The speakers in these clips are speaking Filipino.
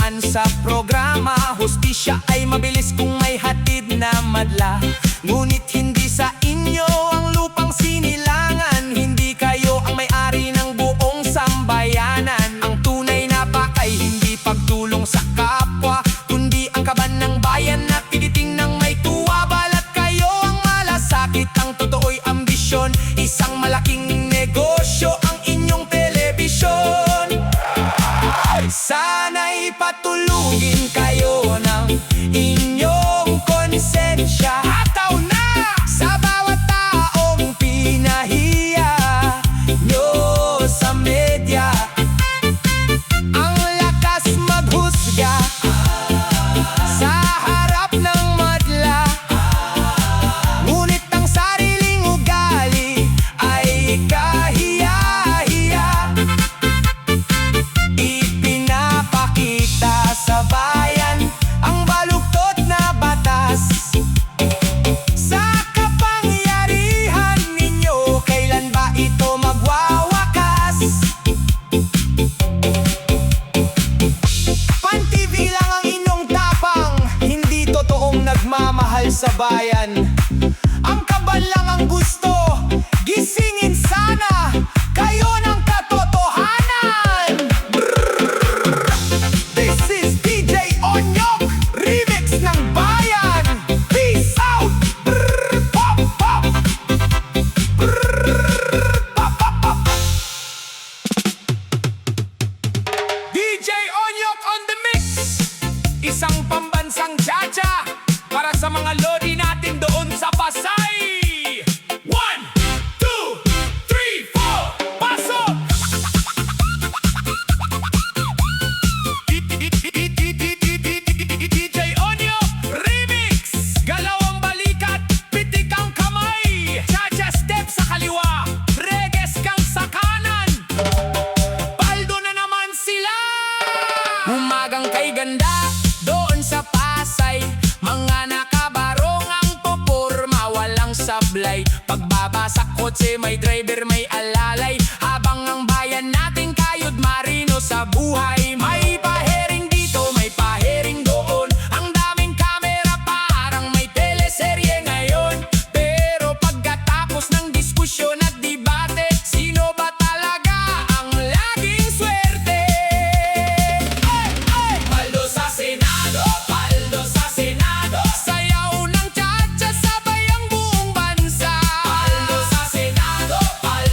kalayaan sa programa. Hustisya ay mabilis kung may hatid na madla. Ngunit hindi sa inyo ang lupang sinilangan. Hindi kayo ang may-ari ng buong sambayanan. Ang tunay na pakay hindi pagtulong sa kapwa, kundi ang kaban ng bayan na piniting ng may tuwa. Balat kayo ang malasakit, ang totoo'y ambisyon. Isang malaking negosyo ang inyong telebisyon. Sana'y patulugin kayo ng inyong konsensya. Hataw na sa bawat taong pinahiya nyo sa media. Ang lakas maghusga sa harap ng madla. Ngunit ang sariling ugali ay kahiya-hiya. Ipinapakita sa bayan ang baluktot na batas. Sa kapangyarihan ninyo, kailan ba ito magwawakas? Pan-TV lang ang inyong tapang, hindi totoong nagmamahal sa bayan. Ang kabal lang ang gusto, gisingin sana kayo ng katotohanan. This is DJ Onyok, remix ng bayan. Peace out! Pop, pop! Pop, pop, pop! DJ Onyok on the mix. Isang pambansang cha-cha para sa mga lodi natin doon sa Pasay. 1, 2, 3, 4, pasok! DJ Onyok remix. Galaw ang balikat, pitik ang kamay. Cha-cha step sa kaliwa, reggae skunk sa kanan. Paldo na naman sila. Umagang kay ganda doon sa Pasay. Mga nakabarong ang puporma, walang sablay. Pagbaba sa kotse may driver, may alalay. Habang ang bayan natin kayod marino sa buhay. May pahiring dito, may pahiring doon. Ang daming kamera parang may teleserye ngayon. Pero pagkatapos ng diskusyon at debate, sino ba talaga ang laging swerte? Ay, ay! Paldo sa Senado, paldo sa Senado. Sayaw ng cha-cha sabay ang buong bansa. Paldo sa Senado, paldo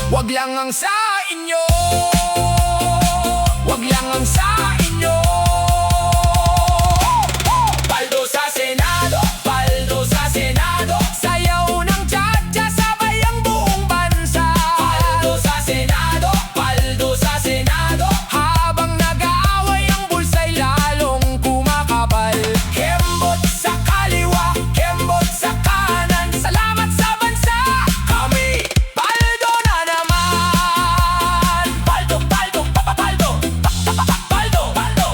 Wag lang ang sa inyo, wag lang ang sa inyo. Paldo sa Senado, paldo sa Senado. Sayaw ng cha-cha, sabay ang buong bansa. Paldo sa Senado, paldo sa Senado. Habang nag-aaway ang bulsa'y lalong kumakapal. Kembot sa kaliwa, kembot sa kanan. Salamat sa bansa, kami paldo na naman. Paldo, paldo, paldo, paldo, paldo,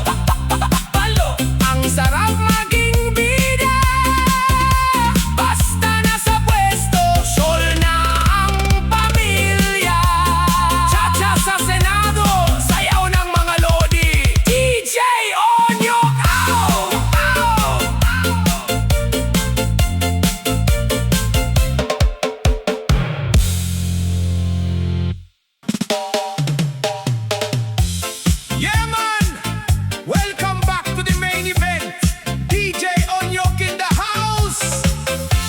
paldo. Ang sarap maging bida, basta nasa pwesto, sol na ang pamilya. Cha-cha sa Senado, sayaw ng mga lodi. DJ Onyok, ow, ow. Yeah, man! Welcome back to the main event. DJ Onyok in the house.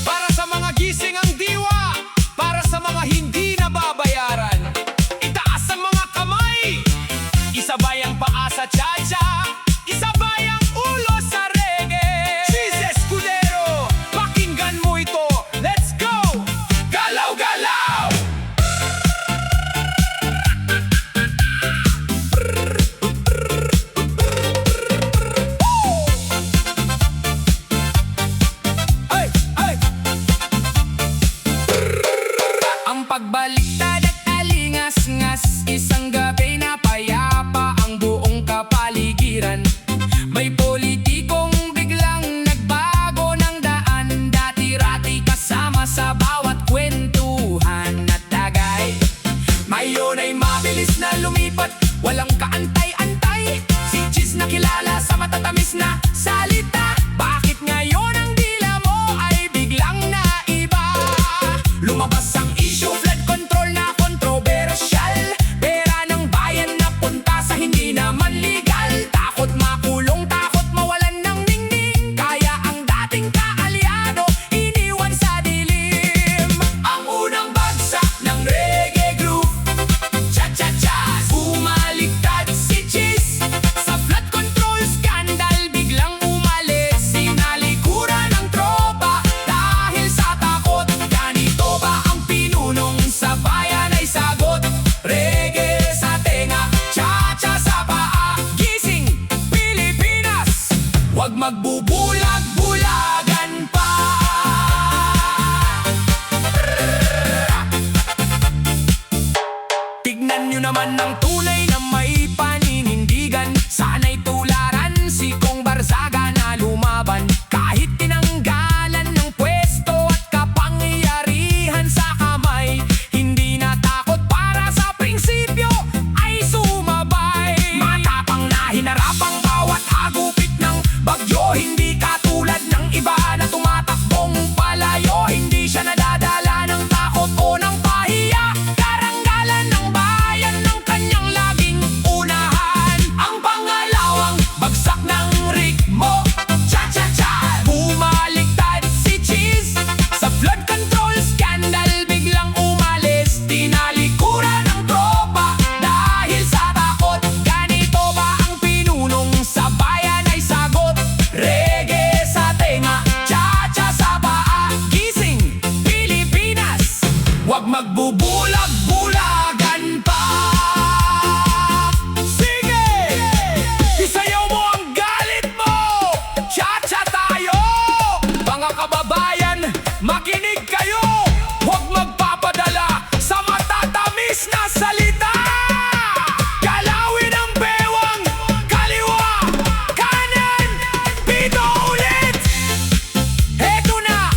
Para sa mga gising ang diwa, para sa mga hindi nababayaran. Itaas ang mga kamay, isabay ang paa sa cha-cha, isabay ang ulo sa reggae. Cheese Escudero, pakinggan mo ito. Let's go! Galaw, galaw! Ay, ay! Ang pagbaliktad at alingas-ngas, isang gabi na payapa ang buong kapaligiran. May politikong biglang nagbago ng daan, dati-rati kasama sa bawat kwentuhan at tagay. Ngayon ay mabilis na lumipat, walang kaantay-antay. Si Cheese na kilala sa matatamis na salita. Bakit ngayon ang dila mo ay biglang naiba? Lumabas ang issue, flood control na kontrobersyal. Pera ng bayan na punta sa hindi naman legal. Takot makulong, takot mawalan ng ningning. Kaya ang dating kaalyado iniwan sa dilim. Ang unang bagsak ng reggae groove, cha-cha-cha, bumaliktad si Cheese. Sa flood control scandal biglang umalis. Sinalikuran ng tropa dahil sa takot. Ganito ba ang pinunong sa bayan ay sagot? Reggae sa tenga, cha-cha sa paa. Gising, Pilipinas, wag magbubulag-bulagan pa. Tignan nyo naman ng tunay na may paninindigan. Sana'y tularan si Kong Barzaga na lumaban. Kahit tinanggalan ng pwesto at kapangyarihan sa kamay, hindi natakot para sa prinsipyo ay sumabay. Matapang na hinarap ang bawat hagupit ng bagyo. Hindi katulad ng iba na tumatakbong palayo. Hindi siya nadadala ng takot o ng pahiya. Karanggalan ng bayan ng kanyang laging unahan. Ang pangalawang bagsak ng ritmo, cha-cha-cha, bumaliktad si Cheese. Sa flood control scandal biglang umalis. Tinalikuran ng tropa dahil sa takot. Ganito ba ang pinunong sa bayan ay sagot? Reggae sa tenga, cha-cha sa paa. Gising, Pilipinas, wag magbubulag-bulagan pa. Sige! Isayaw mo ang galit mo! Cha-cha tayo! Mga kababayan, makinig kayo! Huwag magpapadala sa matatamis na salita! Galawin ang bewang, kaliwa, kanan, pito ulit! Heto na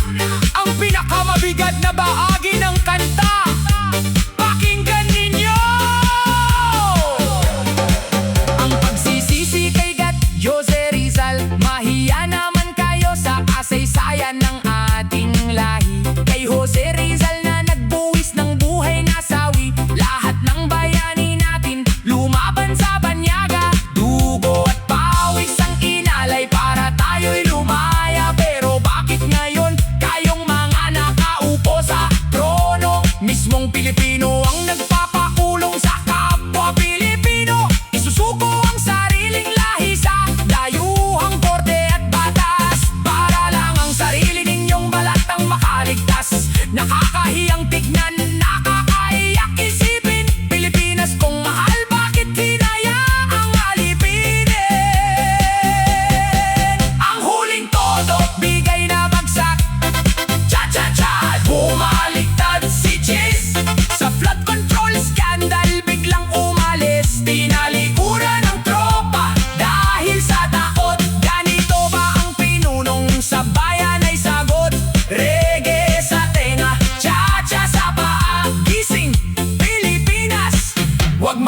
ang pinakamabigat na bahagi ng kanta. Pakinggan ninyo! Ang pagsisisi kay Gat Jose Rizal. Mahiya naman kayo sa kasaysayan ng ating lahi. Kay Jose Rizal na nagbuwis ng buhay na sawi. Lahat ng bayani natin lumaban sa banyaga. Dugo at pawis ang inalay para tayo'y lumaya. Pero bakit ngayon kayong mga nakaupo sa trono? Mismong Pilipino ang nagpapalala.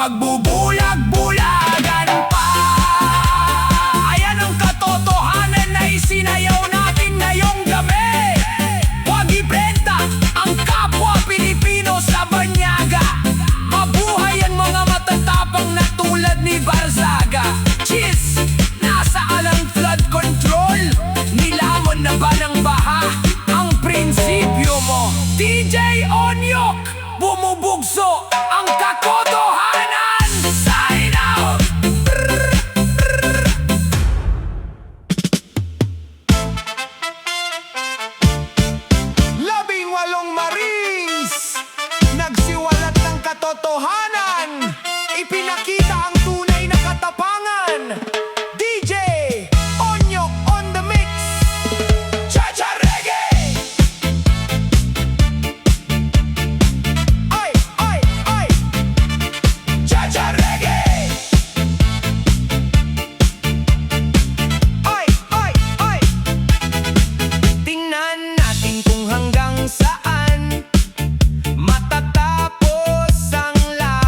magbubulag-bulagan pa. Ayan ang katotohanan na isinayaw natin ngayong gabi. Huwag ibenta ang kapwa Pilipino sa banyaga. Mabuhay ang mga matatapang na tulad ni Barzaga. Cheers! Nasaan ang flood control? Nilamon na ba ng baha ang prinsipyo mo? DJ Onyok, bumubugso ang katotohanan. Sign out! Labing-walong Marines nagsiwalat ng katotohanan, ipinakita ang tunay na katapangan. DJ Onyok on the mix. Cha-cha reggae! Ay, ay, ay. Cha-cha reggae! Ay, ay, ay. Tingnan natin kung hanggang saan matatapos ang laban.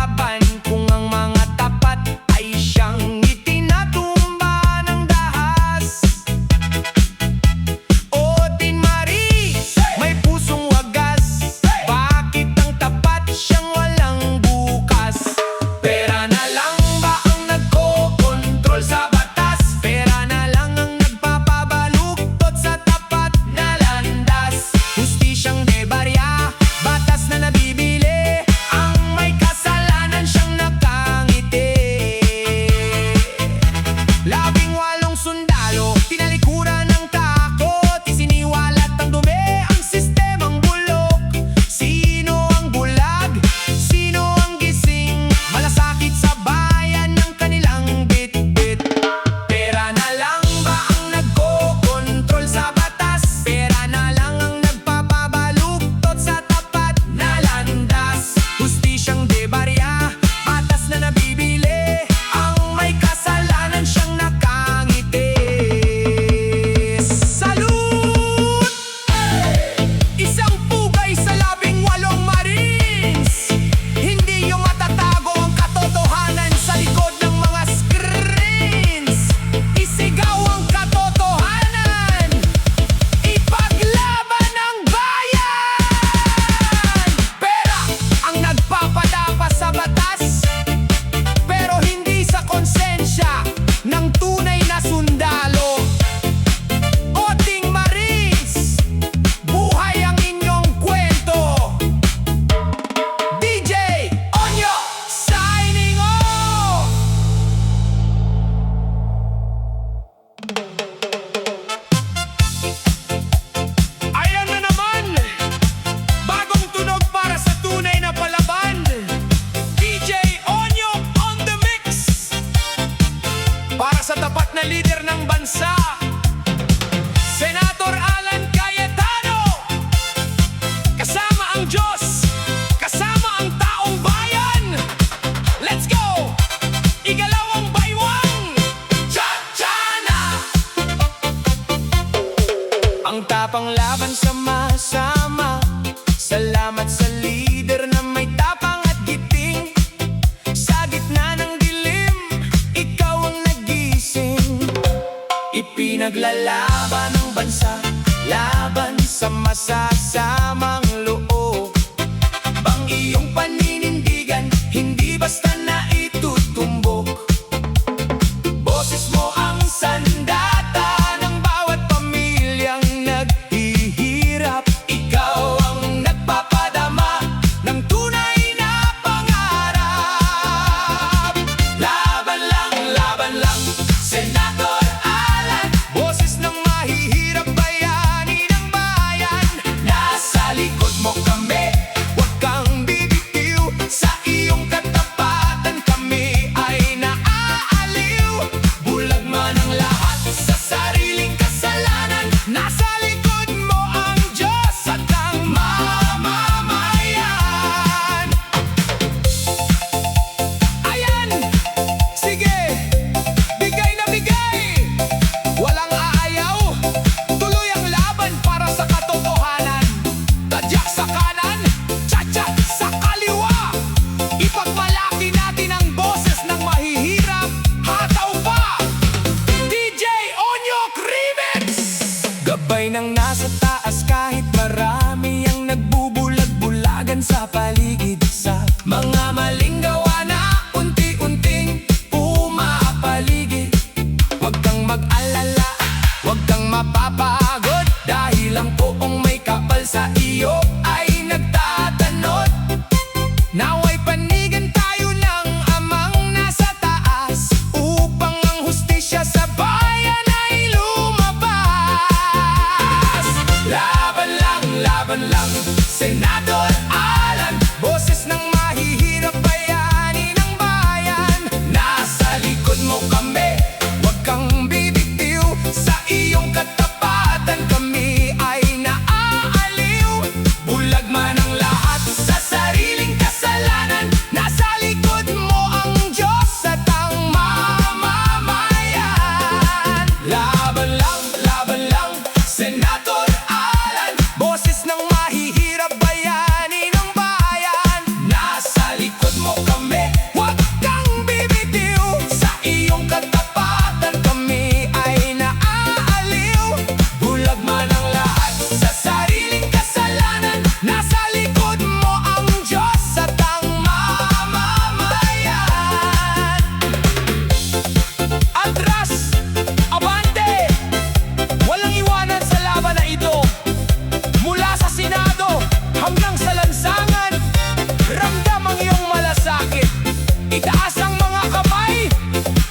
Itaas ang mga kamay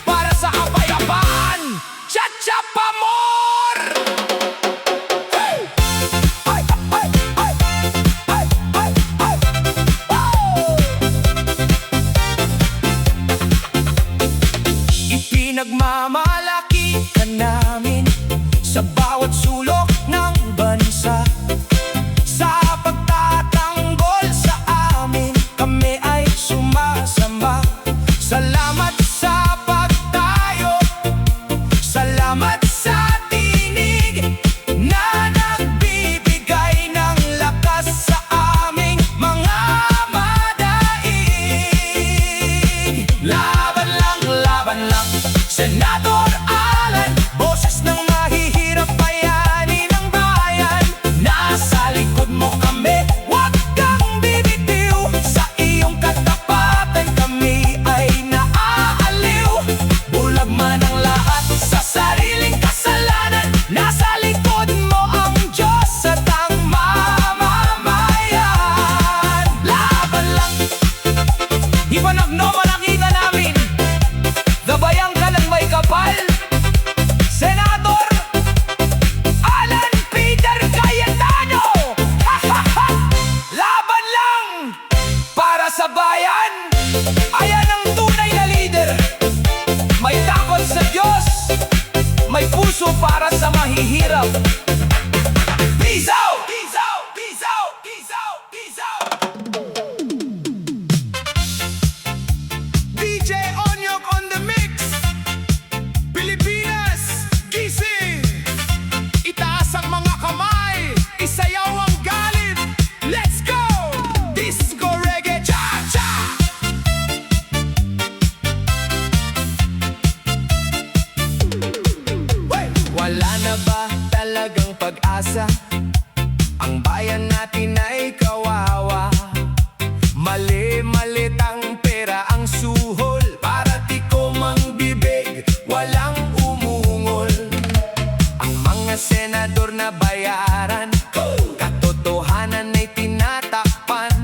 para sa kapayapaan. Cha-cha pamor! Hey! Ay, ay, ay! Ay, ay, ay! Wow! Ipinagmamalaki ka namin sa bawat sulok ng bansa. Sa pagtatanggol sa amin, kami ay sumasama. Salamat sa pagtayo, salamat sa tinig na nagbibigay ng lakas sa aming mga madaig. Laban lang, Senador Alan, boses ng mahihirap, bayani ng bayan. Nasa likod mo kami, huwag kang bibitiw. Sa iyong katapatan kami ay naaaliw. Bulag man ang lahat sa sariling kasalanan, nasa likod mo ang Diyos at ang mamamayan. Laban lang, Ipanagno nakita namin, gabayang ka ng may kapal. Senador Alan Peter Cayetano! Laban lang para sa bayan. Ayan ang tunay na leader. May takot sa Diyos, may puso para sa mahihirap. Peace out! Peace out! Peace out! Peace out! Peace out! DJ Onyok on the mix. Pilipinas, gising! Itaas ang mga kamay, isayaw ang galit. Let's go! Disco reggae cha-cha! Wala na ba talagang pag-asa? Ang bayan natin ay kawawa. Mali-malit ang pera, ang suhol, para tikom ang bibig, walang umungol. Ang mga senador na bayaran, katotohanan ay tinatakpan.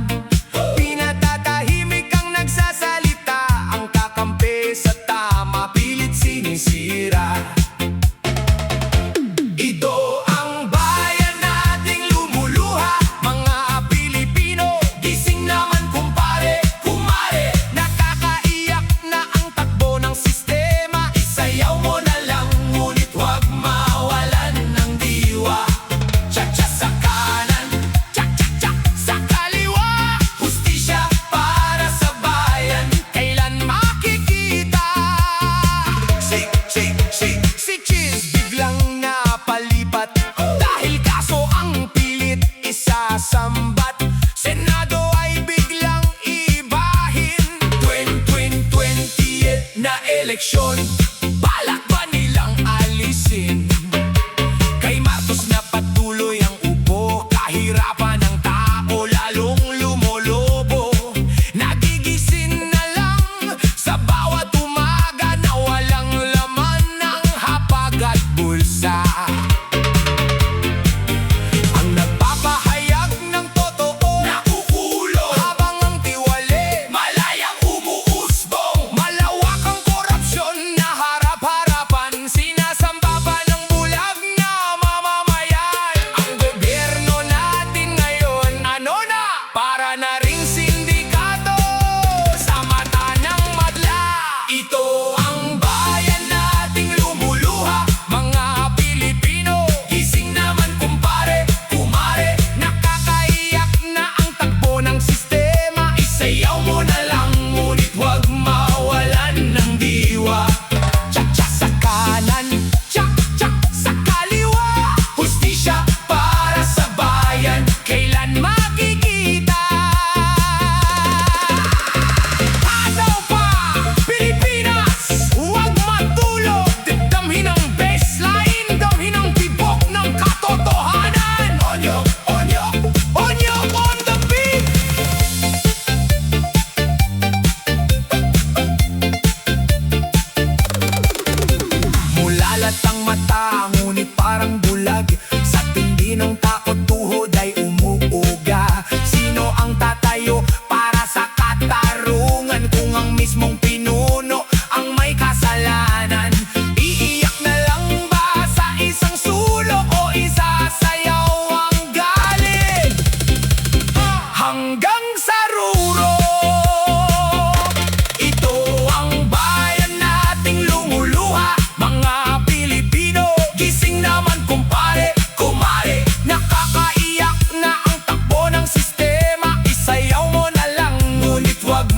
Pinatatahimik ang nagsasalita, ang kakampi sa tama, pilit sinisira. Ito ang bayan nating lumuluha, mga Pilipino, gising naman kumpare, kumare. Nakakaiyak na ang takbo ng sistema, isayaw mo na lang, ngunit huwag mawalan ng diwa. Cha-cha sa kanan, cha-cha-cha sa kaliwa, hustisya para sa bayan, kailan makikita? Si Cheese biglang napalipat, dahil kaso ang pilit isasambat. Senado ay biglang ibahin, 2028 na eleksyon, balak ba nilang alisin? Kay Marcos na patuloy ang upo, kahirapan ng tao lalong lumolobo. Nagigisin na lang sa bawat umaga na walang laman ng hapag at bulsa. Ang nagpapahayag ng totoo, nakukulong, habang ang tiwali, malayang umuusbong. Malawak ang korupsyon na mismong pinuno ang may kasalanan. Iiyak na lang ba sa isang sulok o isasayaw ang galit? Hanggang sa ruro, ito ang bayan nating lumuluha. Mga Pilipino, gising naman kumpare, kumare. Nakakaiyak na ang takbo ng sistema. Isayaw mo na lang, ngunit wag